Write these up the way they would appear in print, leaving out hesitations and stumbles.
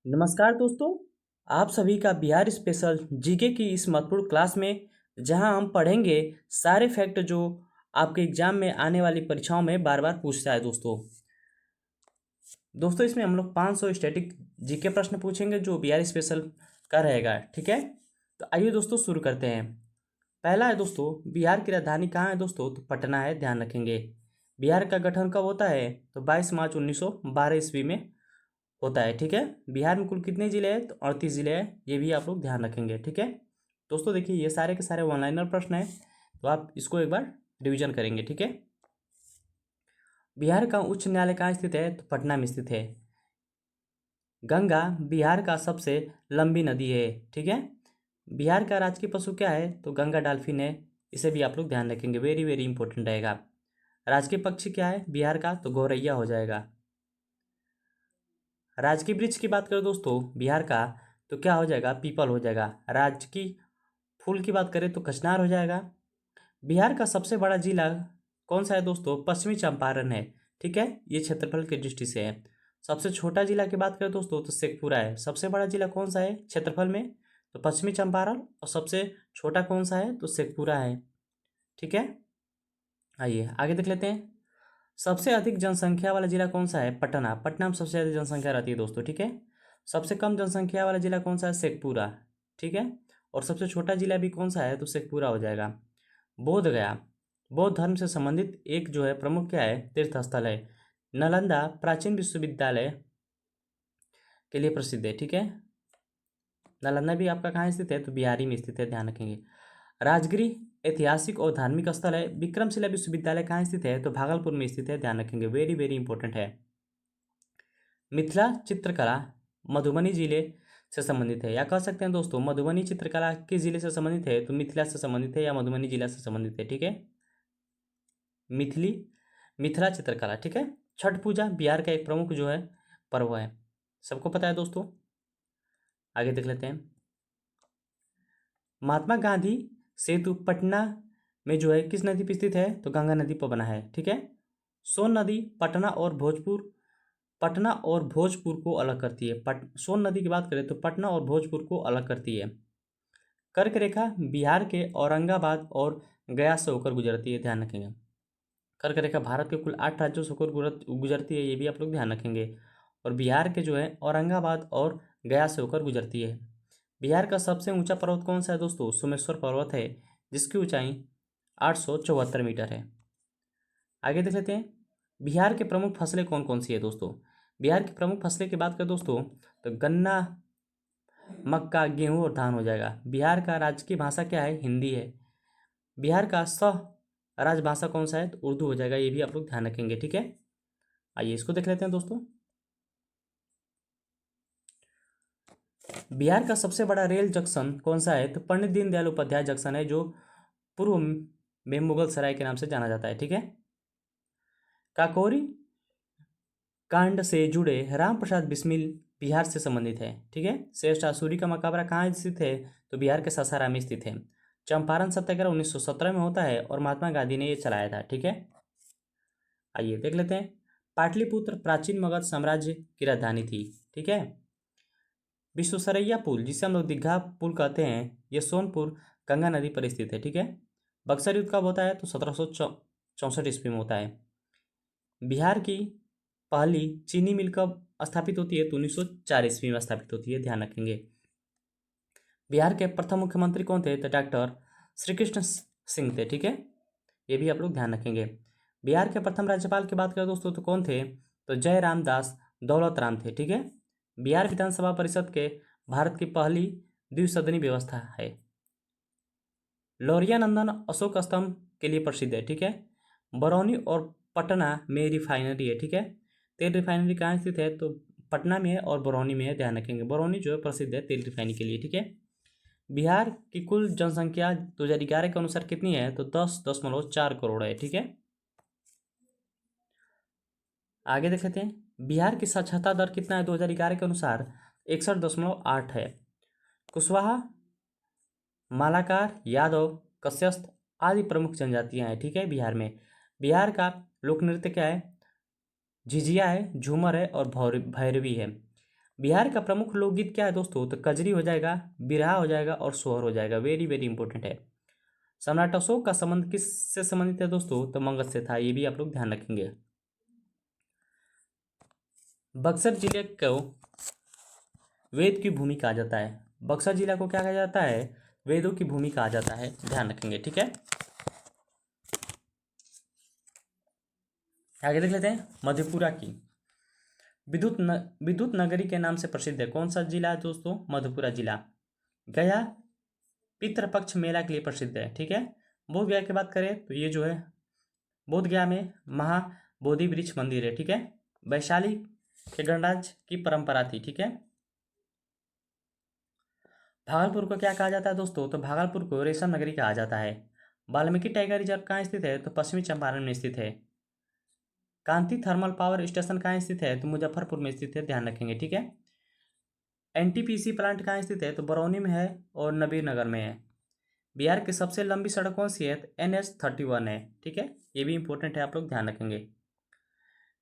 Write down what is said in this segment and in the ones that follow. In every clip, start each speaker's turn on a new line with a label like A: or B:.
A: नमस्कार दोस्तों। आप सभी का बिहार स्पेशल जीके की इस महत्वपूर्ण क्लास में जहां हम पढ़ेंगे सारे फैक्ट जो आपके एग्जाम में आने वाली परीक्षाओं में बार बार पूछता है। दोस्तों इसमें हम लोग 500 स्टैटिक जीके प्रश्न पूछेंगे जो बिहार स्पेशल का रहेगा। ठीक है, तो आइए दोस्तों शुरू करते हैं। पहला है दोस्तों, बिहार की राजधानी कहाँ है दोस्तों? तो पटना है, ध्यान रखेंगे। बिहार का गठन कब होता है? तो 22 मार्च 1912 ईस्वी में होता है। ठीक है, बिहार में कुल कितने जिले हैं? तो 38 जिले हैं, ये भी आप लोग ध्यान रखेंगे। ठीक है दोस्तों, देखिए ये सारे के सारे वन लाइनर प्रश्न है, तो आप इसको एक बार रिवीजन करेंगे। ठीक है, बिहार का उच्च न्यायालय कहाँ स्थित है? तो पटना में स्थित है। गंगा बिहार का सबसे लंबी नदी है। ठीक है, बिहार का राजकीय पशु क्या है? तो गंगा डॉल्फिन है, इसे भी आप लोग ध्यान रखेंगे, वेरी वेरी इंपॉर्टेंट रहेगा। राजकीय पक्षी क्या है बिहार का? तो गौरैया हो जाएगा। राजकीय वृक्ष की बात करें दोस्तों बिहार का, तो क्या हो जाएगा? पीपल हो जाएगा। राजकीय फूल की बात करें तो कचनार हो जाएगा। बिहार का सबसे बड़ा जिला कौन सा है दोस्तों? पश्चिमी चंपारण है। ठीक है, ये क्षेत्रफल की दृष्टि से है। सबसे छोटा जिला की बात करें दोस्तों तो शेखपुरा है। सबसे बड़ा जिला कौन सा है क्षेत्रफल में? तो पश्चिमी चंपारण। और सबसे छोटा कौन सा है? तो शेखपुरा है। ठीक है, आइए आगे देख लेते हैं। सबसे अधिक जनसंख्या वाला जिला कौन सा है? पटना। पटना में सबसे अधिक जनसंख्या रहती है दोस्तों। ठीक है, सबसे कम जनसंख्या वाला जिला कौन सा है? शेखपुरा। ठीक है, और सबसे छोटा जिला भी कौन सा है? तो शेखपुरा हो जाएगा। बोध गया बौद्ध धर्म से संबंधित एक जो है प्रमुख क्या है? तीर्थ स्थल है। नालंदा प्राचीन विश्वविद्यालय के लिए प्रसिद्ध है। ठीक है, नालंदा भी आपका कहाँ स्थित है? तो बिहारी में स्थित है, ध्यान रखेंगे। राजगिरी ऐतिहासिक और धार्मिक स्थल है। विक्रमशिला विश्वविद्यालय कहाँ स्थित है? तो भागलपुर में स्थित है, ध्यान रखेंगे, वेरी वेरी इंपॉर्टेंट है। मिथिला चित्रकला मधुबनी जिले से संबंधित है, या कह सकते हैं दोस्तों मधुबनी चित्रकला किस जिले से संबंधित है? तो मिथिला से संबंधित है या मधुबनी जिला से संबंधित है। ठीक है, मिथिली मिथिला चित्रकला। ठीक है, छठ पूजा बिहार का एक प्रमुख जो है पर्व है, सबको पता है दोस्तों। आगे देख लेते हैं। महात्मा गांधी सेतु पटना में जो है किस नदी पर स्थित है? तो गंगा नदी पर बना है। ठीक है, सोन नदी पटना और भोजपुर को अलग करती है। सोन नदी की बात करें तो पटना और भोजपुर को अलग करती है। कर्क रेखा बिहार के औरंगाबाद और गया से होकर गुजरती है, ध्यान रखेंगे। कर्क रेखा भारत के कुल 8 राज्यों से होकर गुजरती है, ये भी आप लोग ध्यान रखेंगे। और बिहार के जो है औरंगाबाद और गया से होकर गुजरती है। बिहार का सबसे ऊंचा पर्वत कौन सा है दोस्तों? सोमेश्वर पर्वत है, जिसकी ऊंचाई 874 मीटर है। आगे देख लेते हैं। बिहार के प्रमुख फसलें कौन कौन सी है दोस्तों? बिहार की प्रमुख फसलें की बात करें दोस्तों तो गन्ना, मक्का, गेहूं और धान हो जाएगा। बिहार का राजकीय भाषा क्या है? हिंदी है। बिहार का सह राजभाषा कौन सा है? तो उर्दू हो जाएगा, ये भी आप लोग ध्यान रखेंगे। ठीक है, आइए इसको देख लेते हैं दोस्तों। बिहार का सबसे बड़ा रेल जंक्शन कौन सा है? तो पंडित दीनदयाल उपाध्याय जंक्शन है, जो पूर्व में मुगल सराय के नाम से जाना जाता है। ठीक है, काकोरी कांड से जुड़े राम प्रसाद बिस्मिल बिहार से संबंधित है। ठीक है, श्रेष्ठ आसुरी का मकबरा कहाँ स्थित है? तो बिहार के सासाराम में स्थित है। चंपारण सत्याग्रह 1917 में होता है और महात्मा गांधी ने ये चलाया था। ठीक है, आइए देख लेते हैं। पाटलिपुत्र प्राचीन मगध साम्राज्य की राजधानी थी। ठीक है, विश्वेश्वरैया पुल जिसे हम लोग दीघा पुल कहते हैं, ये सोनपुर गंगा नदी पर स्थित है। ठीक है, बक्सर युद्ध कब होता है? तो 1764 ईस्वी में होता है। बिहार की पहली चीनी मिल कब स्थापित होती है? तो 1904 ईस्वी में स्थापित होती है, ध्यान रखेंगे। बिहार के प्रथम मुख्यमंत्री कौन थे? तो डॉक्टर श्री कृष्ण सिंह थे। ठीक है, ये भी आप लोग ध्यान रखेंगे। बिहार के प्रथम राज्यपाल की बात करें दोस्तों तो कौन थे? तो जयराम दास दौलत राम थे। ठीक है, बिहार विधानसभा परिषद के भारत की पहली द्विसदनी व्यवस्था है। लौरिया नंदन अशोक स्तंभ के लिए प्रसिद्ध है। ठीक है, बरौनी और पटना में रिफाइनरी है। ठीक है, तेल रिफाइनरी कहाँ स्थित है? तो पटना में है और बरौनी में है, ध्यान रखेंगे। बरौनी जो है प्रसिद्ध है तेल रिफाइनरी के लिए। ठीक है, बिहार की कुल जनसंख्या 2011 के अनुसार कितनी है? तो 10.4 करोड़ है। ठीक है, आगे देख लेते हैं। बिहार की साक्षरता दर कितना है 2011 के अनुसार? 61.8 है। कुशवाहा, मालाकार, यादव, कश्यप आदि प्रमुख जनजातियां हैं। ठीक है, बिहार में। बिहार का लोक नृत्य क्या है? झिझिया है, झूमर है और भैरवी है। बिहार का प्रमुख लोकगीत क्या है दोस्तों? तो कजरी हो जाएगा, बिरहा हो जाएगा और सोहर हो जाएगा। वेरी वेरी इंपॉर्टेंट है। सम्राट अशोक का संबंध किससे संबंधित है दोस्तों? तो मगध से था। ये भी आप लोग ध्यान रखेंगे। बक्सर जिले को वेद की भूमि कहा जाता है। बक्सर जिला को क्या कहा जाता है? वेदों की भूमि कहा जाता है। ध्यान रखेंगे, ठीक है। आगे देख लेते हैं मधेपुरा की विद्युत नगरी के नाम से प्रसिद्ध है। कौन सा जिला है दोस्तों? मधेपुरा जिला। गया पितृपक्ष मेला के लिए प्रसिद्ध है, ठीक है। बोध गया की बात करें तो ये जो है बोध गया में महाबोधि वृक्ष मंदिर है, ठीक है। वैशाली के गणराज की परंपरा थी, ठीक है। भागलपुर को क्या कहा जाता है दोस्तों? तो भागलपुर को रेशम नगरी कहा जाता है। वाल्मीकि टाइगर रिजर्व कहाँ स्थित है? तो पश्चिमी चंपारण में स्थित है। कांति थर्मल पावर स्टेशन कहाँ स्थित है? तो मुजफ्फरपुर में स्थित है। ध्यान रखेंगे, ठीक है। एनटीपीसी प्लांट कहाँ स्थित है? तो बरौनी में है और नबीर नगर में है। बिहार की सबसे लंबी सड़क कौन सी है? तो NH-31 है, ठीक है। ये भी इंपॉर्टेंट है, आप लोग ध्यान रखेंगे।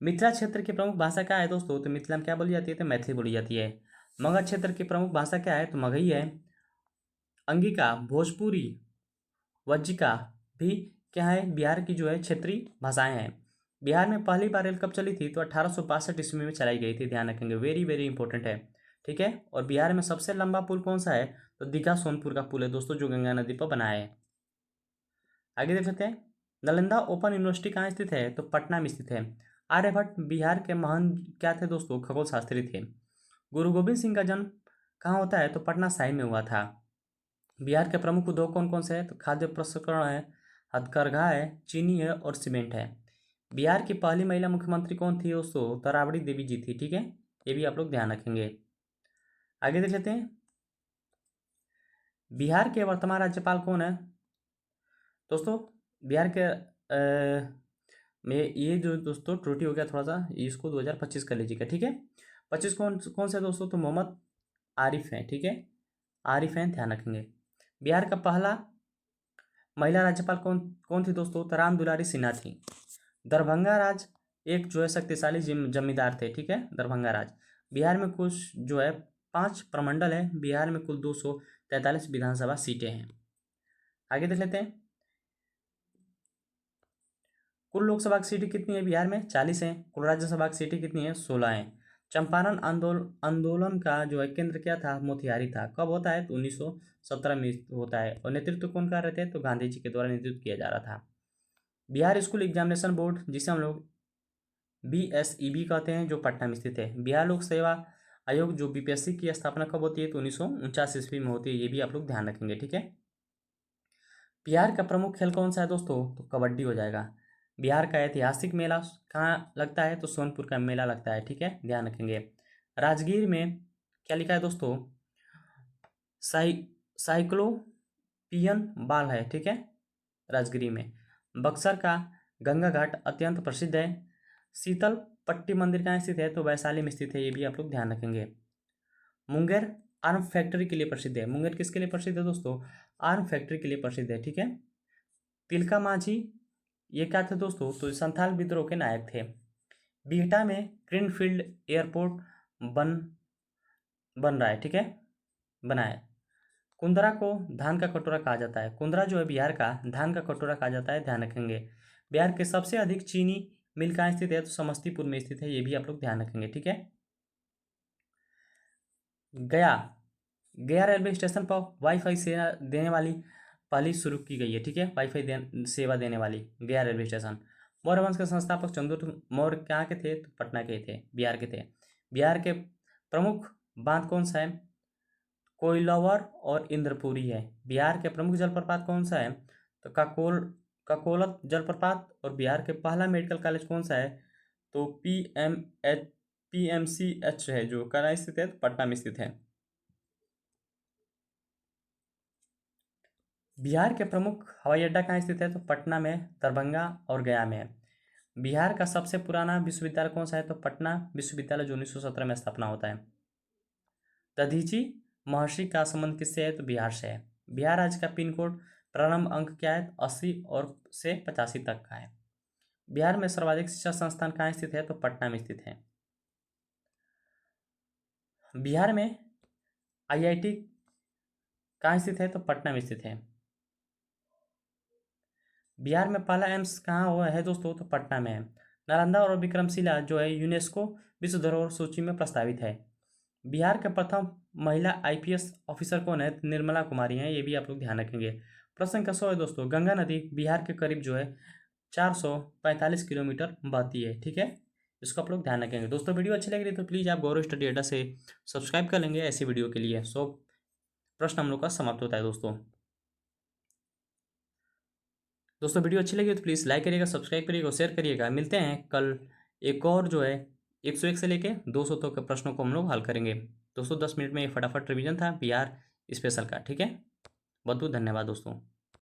A: मिथिला क्षेत्र की प्रमुख भाषा क्या है दोस्तों? तो मिथिला में क्या बोली जाती है? तो मैथिली बोली जाती है। मगध क्षेत्र की प्रमुख भाषा क्या है? तो मगही है। अंगिका, भोजपुरी, वज्जिका भी क्या है? बिहार की जो है क्षेत्रीय भाषाएं हैं। बिहार में पहली बार रेल कब चली थी? तो 1862 ईस्वी में चलाई गई थी। ध्यान रखेंगे, वेरी वेरी इंपॉर्टेंट है, ठीक है। और बिहार में सबसे लंबा पुल कौन सा है? तो दीघा सोनपुर का पुल है दोस्तों, जो गंगा नदी पर बनाया है। आगे देख सकते हैं नालंदा ओपन यूनिवर्सिटी कहाँ स्थित है? तो पटना में स्थित है। आर्यभट्ट बिहार के महान क्या थे दोस्तों? खगोल शास्त्री थे। गुरु गोविंद सिंह का जन्म कहाँ होता है? तो पटना साहिब में हुआ था। बिहार के प्रमुख उद्योग कौन कौन से हैं? तो खाद्य प्रसंस्करण है, हथकरघा है, चीनी है और सीमेंट है। बिहार की पहली महिला मुख्यमंत्री कौन थी दोस्तों? तो राबड़ी देवी जी थी, ठीक है। ये भी आप लोग ध्यान रखेंगे। आगे देख लेते हैं बिहार के वर्तमान राज्यपाल कौन है दोस्तों? बिहार के में ये जो दोस्तों त्रुटि हो गया थोड़ा सा, इसको 2025 कर लीजिएगा, ठीक है। 25 कौन कौन से दोस्तों? तो मोहम्मद आरिफ हैं, ठीक है। आरिफ हैं, ध्यान रखेंगे। बिहार का पहला महिला राज्यपाल कौन कौन थी दोस्तों? तो राम दुलारी सिन्हा थी। दरभंगा राज एक जो है शक्तिशाली जमींदार थे, ठीक है। दरभंगा राज। बिहार में कुछ जो है 5 प्रमंडल है। बिहार में कुल 243 विधानसभा सीटें हैं। आगे देख लेते हैं कुल लोकसभा की सीटें कितनी है बिहार में? 40 हैं। कुल राज्यसभा की सीटें कितनी है? 16 हैं। चंपारण आंदोलन का जो है केंद्र क्या था? मोतिहारी था। कब होता है? तो 1917 में होता है। और नेतृत्व कौन कर रहे थे? तो गांधी जी के द्वारा नेतृत्व किया जा रहा था। बिहार स्कूल एग्जामिनेशन बोर्ड, जिसे हम लोग BSEB कहते हैं, जो पटना में स्थित है। बिहार लोक सेवा आयोग जो BPSC की स्थापना कब होती है? तो 1949 ईस्वी में होती है। ये भी आप लोग ध्यान रखेंगे, ठीक है। बिहार का प्रमुख खेल कौन सा है दोस्तों? तो कबड्डी हो जाएगा। बिहार का ऐतिहासिक मेला कहाँ लगता है? तो सोनपुर का मेला लगता है, ठीक है, ध्यान रखेंगे। राजगीर में क्या लिखा है दोस्तों? साइ साइक्लोपियन बाल है, ठीक है, राजगिरी में। बक्सर का गंगा घाट अत्यंत प्रसिद्ध है। शीतल पट्टी मंदिर कहाँ स्थित है? तो वैशाली में स्थित है। ये भी आप लोग ध्यान रखेंगे। मुंगेर आर्म फैक्ट्री के लिए प्रसिद्ध है। मुंगेर किसके लिए प्रसिद्ध है दोस्तों? आर्म फैक्ट्री के लिए प्रसिद्ध है, ठीक है। तिलका मांझी ये क्या थे दोस्तों? तो संथाल विद्रोह के नायक थे। बिहटा में ग्रीनफील्ड एयरपोर्ट बन बन रहा है, ठीक है, बना है। कुंदरा को धान का कटोरा कहा जाता है। कुंदरा जो है बिहार का धान का कटोरा कहा जाता है, ध्यान रखेंगे। बिहार के सबसे अधिक चीनी मिल कहाँ स्थित है? तो समस्तीपुर में स्थित है। ये भी आप लोग ध्यान रखेंगे, ठीक है। गया गया रेलवे स्टेशन पर वाईफाई सेवा देने वाली पहली शुरू की गई है, ठीक है। सेवा देने वाली गया रेलवे स्टेशन। मौर्य वंश के संस्थापक चंद्रगुप्त मौर्य कहाँ के थे? तो पटना के थे, बिहार के थे। बिहार के प्रमुख बांध कौन सा है? कोइलवर और इंद्रपुरी है। बिहार के प्रमुख जलप्रपात कौन सा है? तो ककोलत जलप्रपात। और बिहार के पहला मेडिकल कॉलेज कौन सा है? तो PMCH है, जो कहाँ स्थित है? तो पटना में स्थित है। बिहार के प्रमुख हवाई अड्डा कहाँ स्थित है? तो पटना में, दरभंगा और गया में है। बिहार का सबसे पुराना विश्वविद्यालय कौन सा है? तो पटना विश्वविद्यालय, जो 1917 में स्थापना होता है। दधीची महर्षि का संबंध किससे है? तो बिहार से है। बिहार राज्य का पिन कोड प्रारंभ अंक क्या है? 80 और से 85 तक का है। बिहार में सर्वाधिक शिक्षा संस्थान कहाँ स्थित है? तो पटना में स्थित है। बिहार में आईआईटी कहाँ स्थित है? तो पटना में स्थित है। बिहार में पहला एम्स कहाँ हुआ है दोस्तों? तो पटना में है। नालंदा और विक्रमशिला जो है यूनेस्को विश्व धरोहर सूची में प्रस्तावित है। बिहार के प्रथम महिला आईपीएस ऑफिसर कौन है? निर्मला कुमारी हैं, ये भी आप लोग ध्यान रखेंगे। प्रश्न का 100 है दोस्तों, गंगा नदी बिहार के करीब जो है 445 किलोमीटर बहती है, ठीक है। इसको आप लोग ध्यान रखेंगे। दोस्तों वीडियो अच्छी लग रही है तो प्लीज़ आप गौरव स्टडी अड्डा से सब्सक्राइब कर लेंगे ऐसी वीडियो के लिए। सो प्रश्न हम लोग का समाप्त होता है दोस्तों। दोस्तों वीडियो अच्छी लगी तो प्लीज़ लाइक करिएगा, सब्सक्राइब करिएगा और शेयर करिएगा। मिलते हैं कल एक और जो है 101 से लेके 200 तक के प्रश्नों को हम लोग हल करेंगे। दोस्तों 10 मिनट में ये फटाफट रिवीजन था बिहार स्पेशल का, ठीक है। बहुत बहुत धन्यवाद दोस्तों।